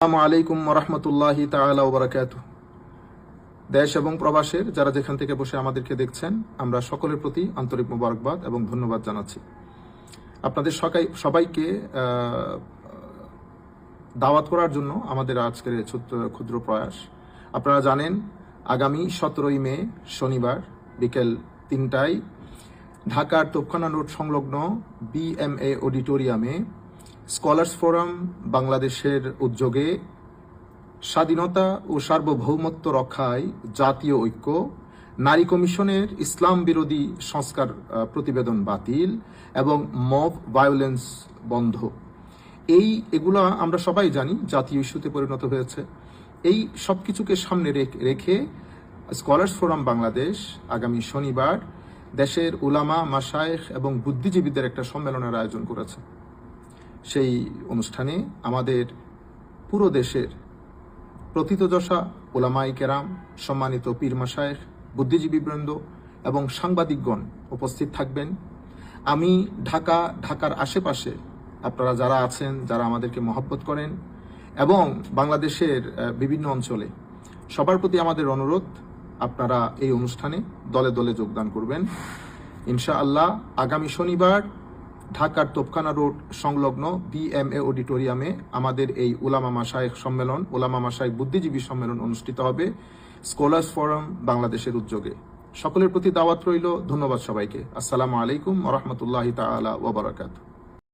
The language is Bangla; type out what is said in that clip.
আসসালামু আলাইকুম ওরহমতুল্লাহি তাআলা ওয়া বারাকাতুহু। দেশ এবং প্রবাসের যারা যেখান থেকে বসে আমাদেরকে দেখছেন, আমরা সকলের প্রতি আন্তরিক মোবারকবাদ এবং ধন্যবাদ জানাচ্ছি। আপনাদের সবাইকে দাওয়াত করার জন্য আমাদের আজকের ক্ষুদ্র প্রয়াস। আপনারা জানেন, আগামী 17ই মে শনিবার বিকেল 3টায় ঢাকার তোপখানা রোড সংলগ্ন BMA অডিটোরিয়ামে স্কলার্স ফোরাম বাংলাদেশের উদ্যোগে স্বাধীনতা ও সার্বভৌমত্ব রক্ষায় জাতীয় ঐক্য, নারী কমিশনের ইসলাম বিরোধী সংস্কার প্রতিবেদন বাতিল এবং মব ভায়োলেন্স বন্ধ, এগুলা আমরা সবাই জানি জাতীয় ইস্যুতে পরিণত হয়েছে। এই সব কিছুকে সামনে রেখে স্কলার্স ফোরাম বাংলাদেশ আগামী শনিবার দেশের উলামা, মাশায়েখ এবং বুদ্ধিজীবীদের একটা সম্মেলনের আয়োজন করেছে। সেই অনুষ্ঠানে আমাদের পুরো দেশের প্রথিতযশা উলামায়ে কেরাম, সম্মানিত পীর মাশায়েখ, বুদ্ধিজীবীবৃন্দ এবং সাংবাদিকগণ উপস্থিত থাকবেন। আমি ঢাকার আশেপাশে আপনারা যারা আছেন, যারা আমাদেরকে মহব্বত করেন এবং বাংলাদেশের বিভিন্ন অঞ্চলে, সবার প্রতি আমাদের অনুরোধ, আপনারা এই অনুষ্ঠানে দলে দলে যোগদান করবেন ইনশাআল্লাহ। আগামী শনিবার ঢাকার তোপখানা রোড সংলগ্ন BMA অডিটোরিয়ামে আমাদের এই উলামা মাশায়েখ সম্মেলন, উলামা মাশায়েখ বুদ্ধিজীবী সম্মেলন অনুষ্ঠিত হবে স্কলার্স ফোরাম বাংলাদেশের উদ্যোগে। সকলের প্রতি দাওয়াত রইল। ধন্যবাদ সবাইকে। আসসালামু আলাইকুম ওয়া রাহমাতুল্লাহি তাআলা ওয়া বারাকাতুহু।